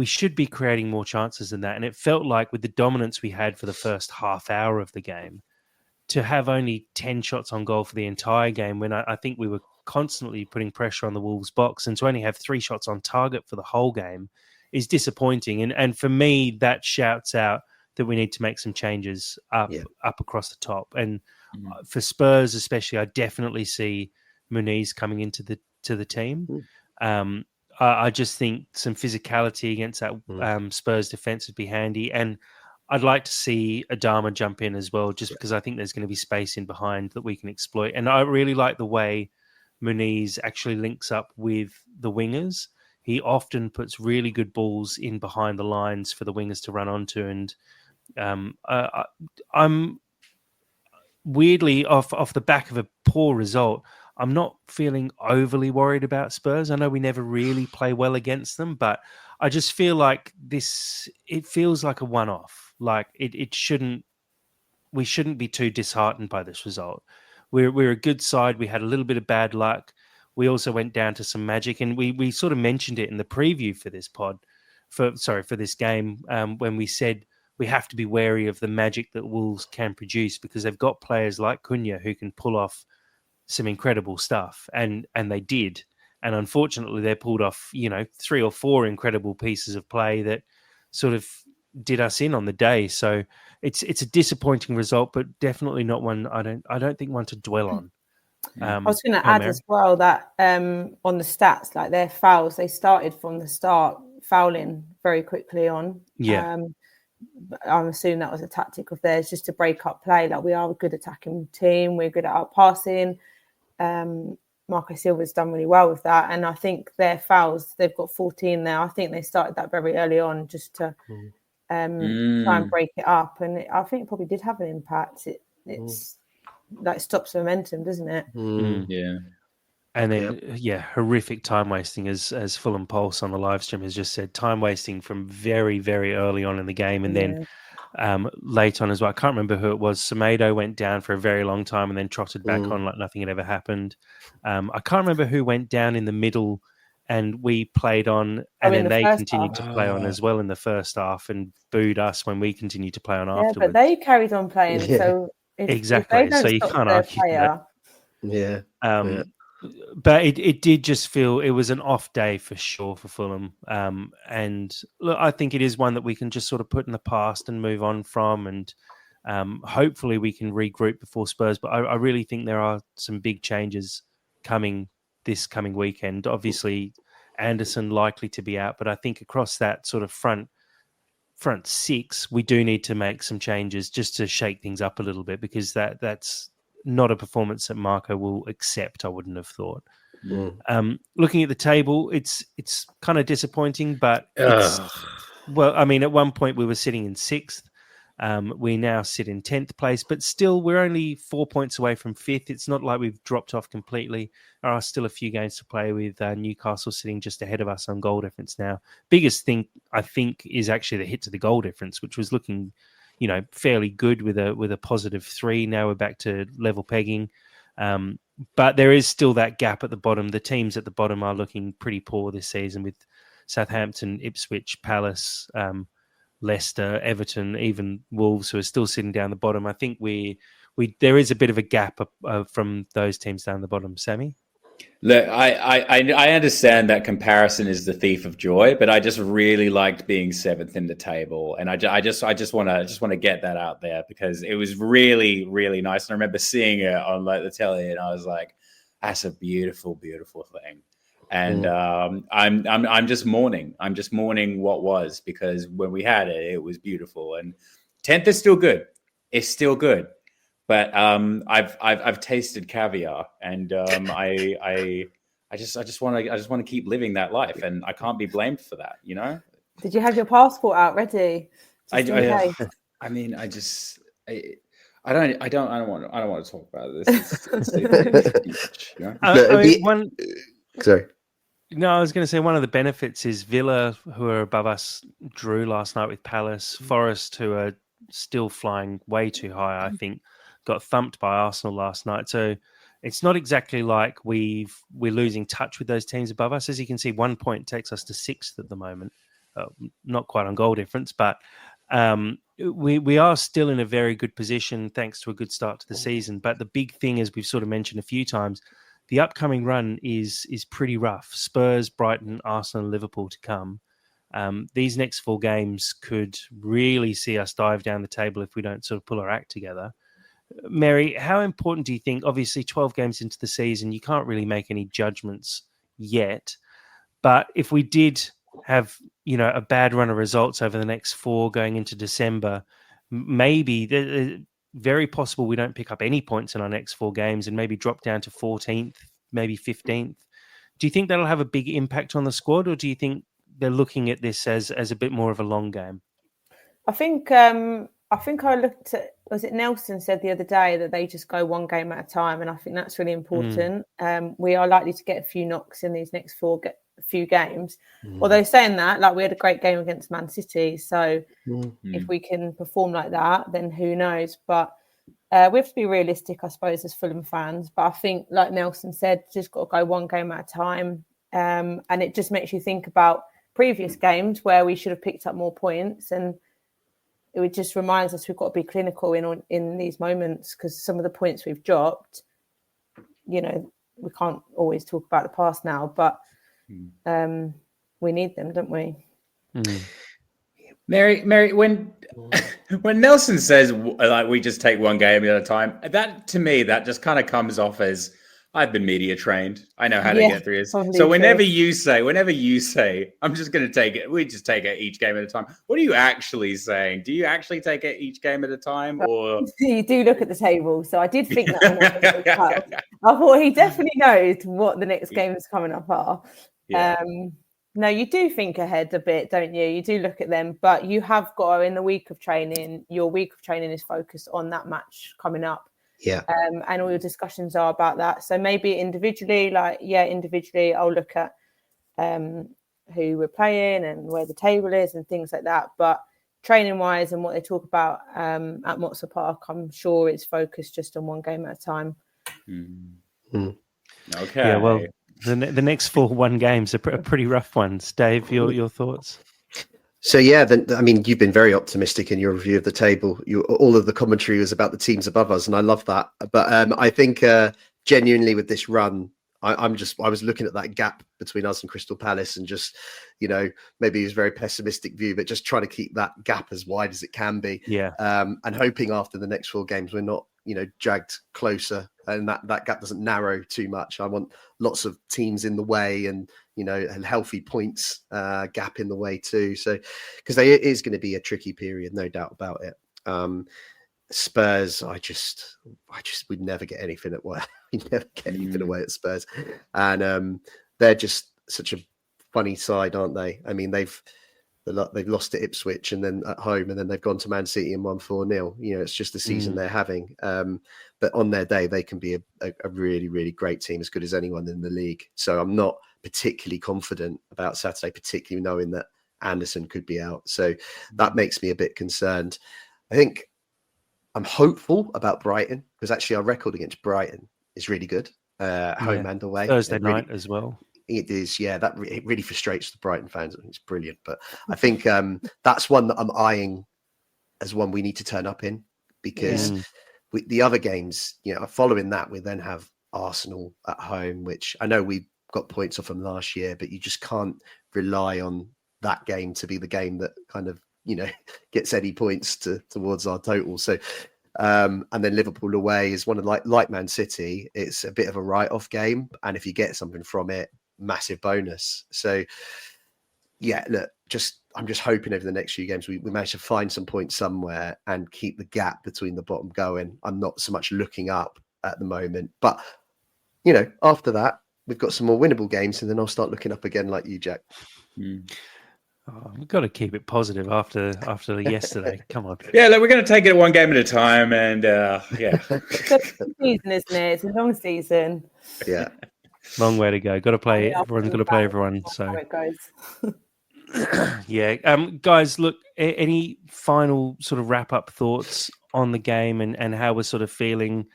should be creating more chances than that. And it felt like with the dominance we had for the first half hour of the game, to have only 10 shots on goal for the entire game, when I think we were constantly putting pressure on the Wolves box, and to only have 3 shots on target for the whole game is disappointing. And for me, that shouts out that we need to make some changes up across the top. And for Spurs especially, I definitely see Muniz coming into the team. I just think some physicality against that Spurs defense would be handy. And I'd like to see Adama jump in as well, just because I think there's going to be space in behind that we can exploit. And I really like the way Muniz actually links up with the wingers. He often puts really good balls in behind the lines for the wingers to run onto. And I'm weirdly, off the back of a poor result, I'm not feeling overly worried about Spurs. I know we never really play well against them, but I just feel like it feels like a one-off. Like we shouldn't be too disheartened by this result. We're a good side. We had a little bit of bad luck. We also went down to some magic, and we sort of mentioned it in the preview for this for this game, when we said we have to be wary of the magic that Wolves can produce, because they've got players like Cunha who can pull off some incredible stuff, and they did. And unfortunately, they pulled off 3 or 4 incredible pieces of play that sort of did us in on the day. So it's a disappointing result, but definitely not one I don't think one to dwell on. I was going to add as well that on the stats, like their fouls, they started from the start fouling very quickly on. Yeah. I'm assuming that was a tactic of theirs, just to break up play. Like, we are a good attacking team. We're good at our passing. Marco Silva's done really well with that. And I think their fouls, they've got 14 now. I think they started that very early on just to try and break it up. And I think it probably did have an impact. It's like stops momentum, doesn't it? Yeah. And then, horrific time wasting, as Fulham Pulse on the live stream has just said, time wasting from very, very early on in the game. And then late on as well, I can't remember who it was. Semedo went down for a very long time and then trotted back on like nothing had ever happened. I can't remember who went down in the middle and we played on, and then they continued to play on as well in the first half and booed us when we continued to play on afterwards. But they carried on playing. So exactly. So you can't argue that. Yeah. But it did just feel it was an off day for sure for Fulham. And look, I think it is one that we can just sort of put in the past and move on from. And hopefully we can regroup before Spurs. But I really think there are some big changes coming this coming weekend. Obviously, Anderson likely to be out. But I think across that sort of front 6, we do need to make some changes just to shake things up a little bit, because that's not a performance that Marco will accept, I wouldn't have thought. Looking at the table, it's kind of disappointing, but well, I mean, at one point we were sitting in 6th. We now sit in 10th place, but still we're only 4 points away from 5th. It's not like we've dropped off completely. There are still a few games to play, with Newcastle sitting just ahead of us on goal difference now. Biggest thing, I think, is actually the hit to the goal difference, which was looking fairly good with a positive 3. Now we're back to level pegging. But there is still that gap at the bottom. The teams at the bottom are looking pretty poor this season, with Southampton, Ipswich, Palace, Leicester, Everton, even Wolves, who are still sitting down the bottom. I think there is a bit of a gap from those teams down the bottom. Sammy? Look, I understand that comparison is the thief of joy, but I just really liked being 7th in the table, and I just want to get that out there, because it was really, really nice. And I remember seeing it on like the telly, and I was like, "That's a beautiful, beautiful thing." And I'm just mourning. I'm just mourning what was, because when we had it, it was beautiful. And 10th is still good. It's still good. But I've tasted caviar, and I just want to keep living that life, and I can't be blamed for that. You know. Did you have your passport out ready? I don't want to talk about this. It's you know? Sorry. No, I was going to say one of the benefits is Villa, who are above us, drew last night with Palace. Forest, who are still flying way too high, I think, got thumped by Arsenal last night. So it's not exactly like we're losing touch with those teams above us. As you can see, 1 point takes us to 6th at the moment. Not quite on goal difference, but we are still in a very good position thanks to a good start to the season. But the big thing, as we've sort of mentioned a few times, the upcoming run is pretty rough. Spurs, Brighton, Arsenal, Liverpool to come. These next 4 games could really see us dive down the table if we don't sort of pull our act together. Mary, how important do you think? Obviously, 12 games into the season, you can't really make any judgments yet. But if we did have, a bad run of results over the next 4 going into December, maybe very possible we don't pick up any points in our next 4 games and maybe drop down to 14th, maybe 15th. Do you think that'll have a big impact on the squad, or do you think they're looking at this as a bit more of a long game? I think I looked at, was it Nelson said the other day that they just go 1 game at a time, and I think that's really important. We are likely to get a few knocks in these next few games. Although saying that, like, we had a great game against Man City, so if we can perform like that, then who knows? But we have to be realistic, I suppose, as Fulham fans. But I think, like Nelson said, just got to go 1 game at a time, and it just makes you think about previous games where we should have picked up more points, and it just reminds us we've got to be clinical in these moments, because some of the points we've dropped, we can't always talk about the past now, but we need them, don't we? Mary, when Nelson says like we just take 1 game at a time, that to me that just kind of comes off as I've been media trained. I know how to get through this. So whenever you say, I'm just going to take it, we just take it each game at a time. What are you actually saying? Do you actually take it each game at a time, or you do look at the table? So I did think that. I thought he definitely knows what the next games coming up are. Yeah. No, you do think ahead a bit, don't you? You do look at them, but you have got in the week of training. Your week of training is focused on that match coming up. Yeah. And all your discussions are about that. So maybe individually, I'll look at who we're playing and where the table is and things like that. But training wise and what they talk about at Motzer Park, I'm sure it's focused just on 1 game at a time. Okay. Yeah, well, the next 4 1 games are pretty rough ones. Dave, your thoughts? So yeah, you've been very optimistic in your review of the table. All of the commentary was about the teams above us, and I love that. But I think genuinely with this run, I was looking at that gap between us and Crystal Palace, and just maybe it was a very pessimistic view, but just trying to keep that gap as wide as it can be. Yeah. And hoping after the next 4 games we're not dragged closer, and that gap doesn't narrow too much. I want lots of teams in the way, and a healthy points gap in the way too. So, because it is going to be a tricky period, no doubt about it. Spurs, I just would never get anything at way. We never get anything away at Spurs, and they're just such a funny side, aren't they? I mean, they've lost to Ipswich and then at home, and then they've gone to Man City and won 4-0. It's just the season they're having. But on their day, they can be a really, really great team, as good as anyone in the league. So I'm not particularly confident about Saturday, particularly knowing that Anderson could be out. So that makes me a bit concerned. I think I'm hopeful about Brighton, because actually our record against Brighton is really good, home and away. Thursday night as well. It is, yeah. It really frustrates the Brighton fans. I think it's brilliant, but I think that's one that I'm eyeing as one we need to turn up in, because the other games, following that, we then have Arsenal at home, which I know we got points off them last year, but you just can't rely on that game to be the game that kind of gets any points towards our total. So, and then Liverpool away is one of like Man City. It's a bit of a write-off game, and if you get something from it, massive bonus. So yeah, look, I'm just hoping over the next few games we manage to find some points somewhere and keep the gap between the bottom going. I'm not so much looking up at the moment, but after that we've got some more winnable games, and then I'll start looking up again, like you, Jack. Oh, we've got to keep it positive after yesterday. Come on. Yeah, look, we're going to take it one game at a time, and yeah. It's a season, isn't it? It's a long season. Yeah. Long way to go. Got to play. Everyone's got to play everyone. So how it goes. yeah, guys, look. Any final sort of wrap up thoughts on the game and how we're sort of feeling?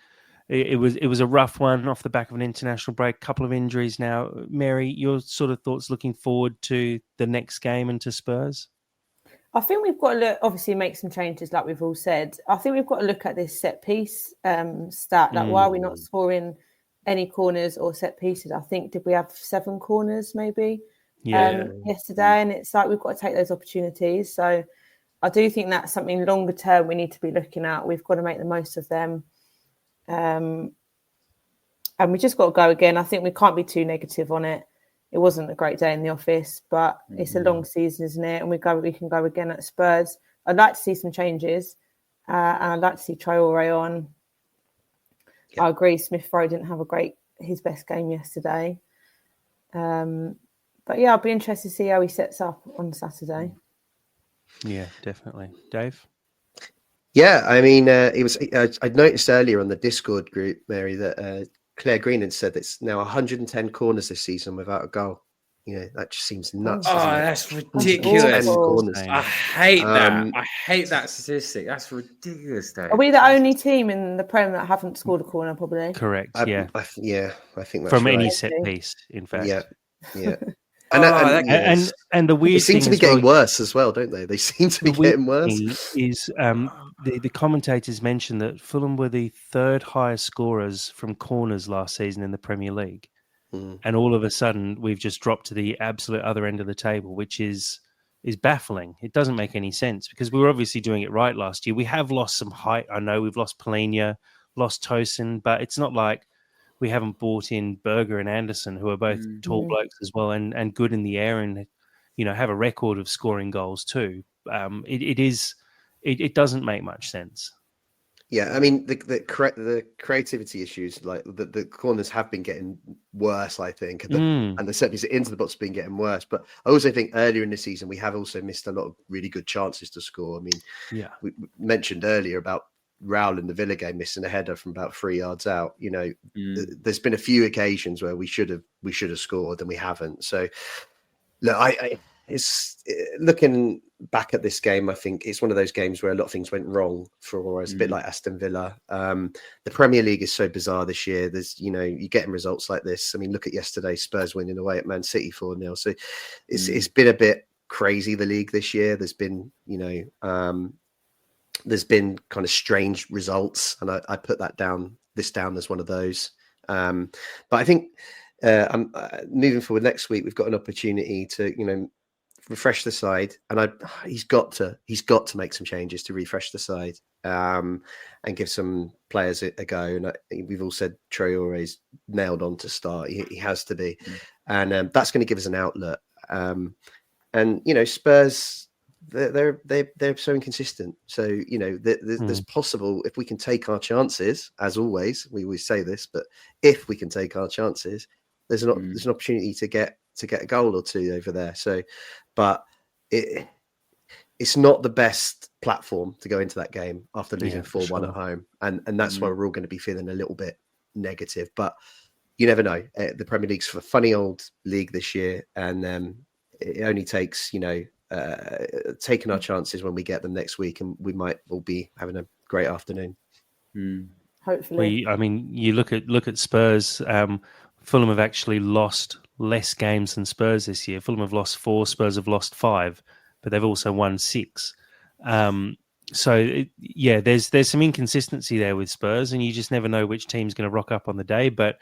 It was a rough one off the back of an international break. Couple of injuries now. Mary, your sort of thoughts looking forward to the next game and to Spurs? I think we've got to obviously make some changes, like we've all said. I think we've got to look at this set piece stat. Like, why are we not scoring any corners or set pieces? I think, did we have 7 corners maybe yesterday? And it's like we've got to take those opportunities. So I do think that's something longer term we need to be looking at. We've got to make the most of them. And we just got to go again. I think we can't be too negative on it. It wasn't a great day in the office, but it's a long season, isn't it? And we can go again at Spurs. I'd like to see some changes, and I'd like to see Traore on. Yeah. I agree. Smith Rowe didn't have his best game yesterday. But yeah, I'll be interested to see how he sets up on Saturday. Yeah, definitely. Dave? Yeah, I mean, I'd noticed earlier on the Discord group, Mary, that Claire Green had said it's now 110 corners this season without a goal. That just seems nuts. Oh, that's ridiculous. I hate that. I hate that statistic. That's ridiculous, Dave. Are we the only team in the Prem that haven't scored a corner, probably? Correct, yeah. I think that's from right. any set piece, in fact. Yeah. And the weird thing seem to be getting worse as well, don't they? They seem to be getting worse. Is the commentators mentioned that Fulham were the 3rd highest scorers from corners last season in the Premier League, and all of a sudden we've just dropped to the absolute other end of the table, which is baffling. It doesn't make any sense because we were obviously doing it right last year. We have lost some height. I know we've lost Polina, lost Tosin, but it's not like we haven't brought in Berger and Anderson, who are both tall blokes as well and good in the air and, have a record of scoring goals too. It doesn't make much sense. Yeah, I mean, the creativity issues, like the corners have been getting worse, I think, and the set pieces into the box have been getting worse. But I also think earlier in the season, we have also missed a lot of really good chances to score. I mean, we mentioned earlier about Raul in the Villa game missing a header from about 3 yards out. There's been a few occasions where we should have scored and we haven't. So look, it's looking back at this game, I think it's one of those games where a lot of things went wrong for us, a bit like Aston Villa. The Premier League is so bizarre this year. There's, you're getting results like this. I mean, look at yesterday, Spurs winning away at Man City 4-0. So it's been a bit crazy, the league this year. There's been, there's been kind of strange results, and I put this down as one of those. But I think I'm moving forward next week. We've got an opportunity to, refresh the side, and he's got to make some changes to refresh the side and give some players a go. And we've all said Traore's nailed on to start. He has to be, and that's going to give us an outlet. And Spurs, they're so inconsistent. So there's possible, if we can take our chances, as always, we always say this, but if we can take our chances, there's an opportunity to get a goal or two over there. So, but it's not the best platform to go into that game after losing 4-1 at home, and that's why we're all going to be feeling a little bit negative. But you never know. The Premier League's a funny old league this year, and it only takes taking our chances when we get them next week, and we might all be having a great afternoon. Hopefully. You look at Spurs. Fulham have actually lost less games than Spurs this year. Fulham have lost 4, Spurs have lost 5, but they've also won 6. There's some inconsistency there with Spurs, and you just never know which team's going to rock up on the day. But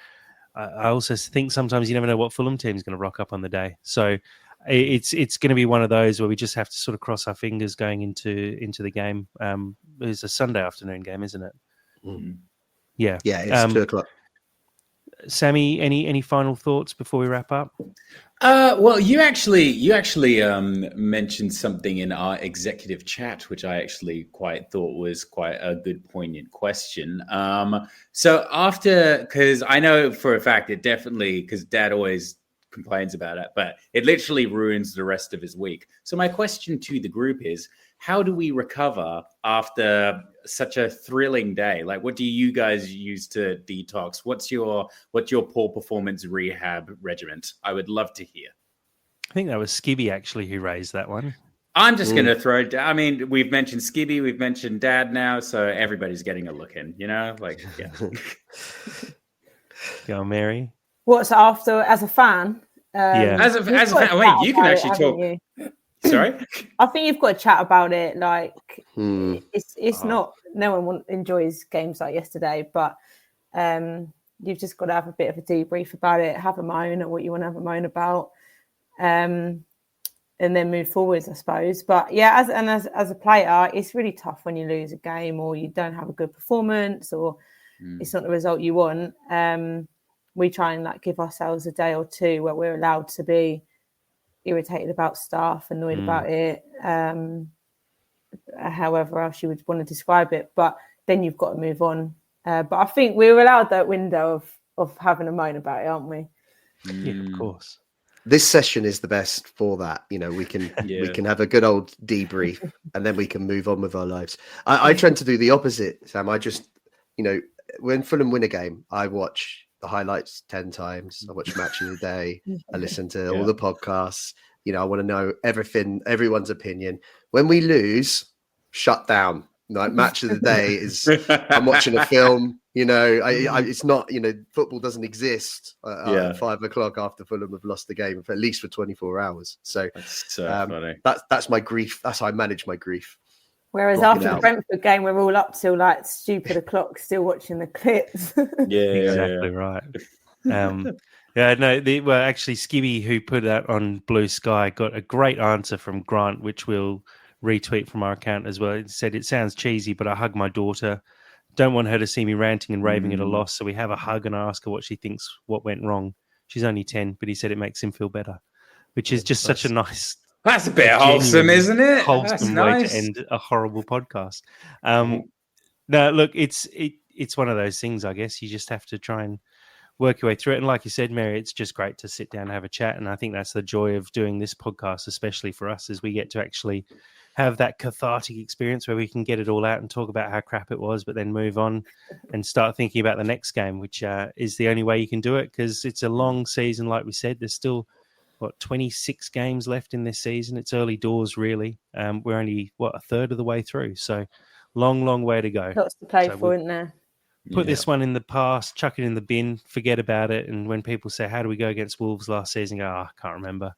I also think sometimes you never know what Fulham team's going to rock up on the day. So it's going to be one of those where we just have to sort of cross our fingers going into the game. It's a Sunday afternoon game, isn't it? Yeah, it's 2:00. Sammy, any final thoughts before we wrap up? Well, you actually mentioned something in our executive chat, which I actually thought was quite a good, poignant question. So because I know for a fact it definitely, because Dad always complains about it, but it literally ruins the rest of his week. So my question to the group is, how do we recover after such a thrilling day? Like, what do you guys use to detox? What's your poor performance rehab regiment? I would love to hear. I think that was Skibby actually who raised that one. I'm just going to throw it down. I mean, we've mentioned Skibby, we've mentioned Dad now, so everybody's getting a look in, like, yeah. Go on, Mary. What's after as a fan? As a fan, wait, you can actually talk. Sorry? I think you've got to chat about it. Like, it's not, no one enjoys games like yesterday, but you've just got to have a bit of a debrief about it, have a moan at what you want to have a moan about, and then move forwards, I suppose. But yeah, as a player, it's really tough when you lose a game or you don't have a good performance or it's not the result you want. We try and give ourselves a day or two where we're allowed to be irritated about stuff, annoyed about it, however else you would want to describe it. But then you've got to move on. But I think we're allowed that window of having a moan about it, aren't we? Yeah, of course. This session is the best for that. We can have a good old debrief and then we can move on with our lives. I tend to do the opposite, Sam. I just, when Fulham win a game, I watch the highlights 10 times. I watch Match of the Day. I listen to all the podcasts. I want to know everything, everyone's opinion. When we lose, shut down. Like Match of the Day is, I'm watching a film. It's not. Football doesn't exist at 5 o'clock after Fulham have lost the game, at least for 24 hours. So that's funny. That's my grief. That's how I manage my grief. Whereas after the Brentford game, we're all up till stupid o'clock, still watching the clips. Exactly right. Actually, Skibby, who put that on Blue Sky, got a great answer from Grant, which we'll retweet from our account as well. It said, "It sounds cheesy, but I hug my daughter. Don't want her to see me ranting and raving at a loss, so we have a hug and I ask her what she thinks, what went wrong. She's only 10, but he said it makes him feel better," which is just such a nice... That's a bit wholesome, isn't it? Wholesome way to end a horrible podcast. No, look, it's one of those things, I guess. You just have to try and work your way through it. And like you said, Mary, it's just great to sit down and have a chat. And I think that's the joy of doing this podcast, especially for us, is we get to actually have that cathartic experience where we can get it all out and talk about how crap it was, but then move on and start thinking about the next game, which is the only way you can do it, because it's a long season. Like we said, there's still 26 games left in this season. It's early doors, really. We're only a third of the way through, so long way to go. Lots to play for, isn't there? Put this one in the past, chuck it in the bin, forget about it. And when people say, "How do we go against Wolves last season?" Go, I can't remember.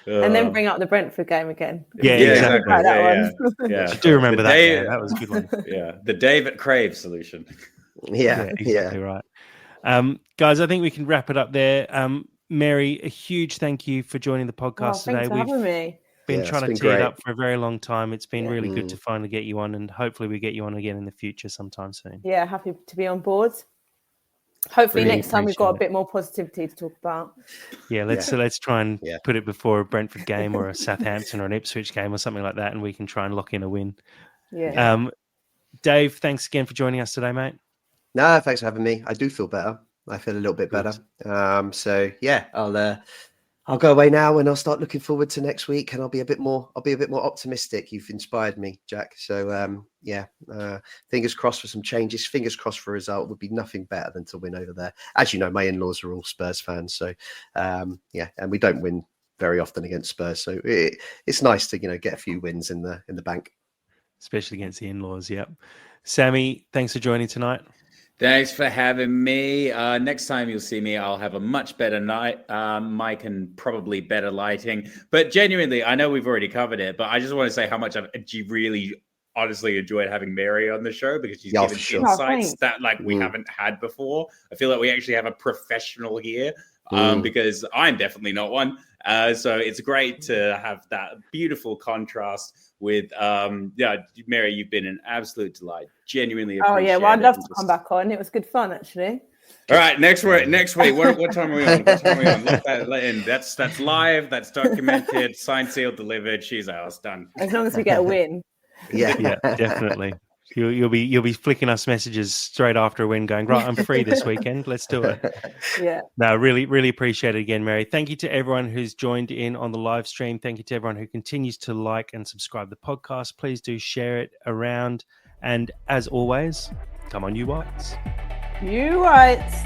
And then bring up the Brentford game again. Yeah, exactly. I do remember that game. That was a good one. Yeah, the David Crave solution. Exactly right. Guys, I think we can wrap it up there. Mary, a huge thank you for joining the podcast today. Thanks for having me. Been trying to tee it up for a very long time. It's been really good to finally get you on, and hopefully we get you on again in the future sometime soon. Yeah, happy to be on board. Hopefully next time we've got a bit more positivity to talk about. Yeah, let's try and put it before a Brentford game or a Southampton or an Ipswich game or something like that, and we can try and lock in a win. Yeah. Dave, thanks again for joining us today, mate. No, thanks for having me. I do feel better. I feel a little bit better. So yeah, I'll go away now and I'll start looking forward to next week, and I'll be a bit more optimistic. You've inspired me, Jack. So fingers crossed for some changes. Fingers crossed for a result. Would be nothing better than to win over there. As you know, my in-laws are all Spurs fans. So and we don't win very often against Spurs. So it's nice to get a few wins in the bank, especially against the in-laws. Yep. Sammy, thanks for joining tonight. Thanks for having me. Next time you'll see me, I'll have a much better mic and probably better lighting. But genuinely, I know we've already covered it, but I just want to say how much I've really honestly enjoyed having Mary on the show, because she's given insights that we haven't had before. I feel like we actually have a professional here, because I'm definitely not one. So it's great to have that beautiful contrast with, Mary, you've been an absolute delight. Genuinely appreciate it. Oh, yeah, well, I'd love to come back on. It was good fun, actually. All right, next week. What time are we on? Let in. That's live. That's documented. Signed, sealed, delivered. She's ours. Done. As long as we get a win. Yeah, definitely. You'll be flicking us messages straight after a win, going, right, I'm free this weekend. Let's do it. Yeah. No, really appreciate it again, Mary. Thank you to everyone who's joined in on the live stream. Thank you to everyone who continues to like and subscribe the podcast. Please do share it around. And as always, come on, you Whites. You Whites.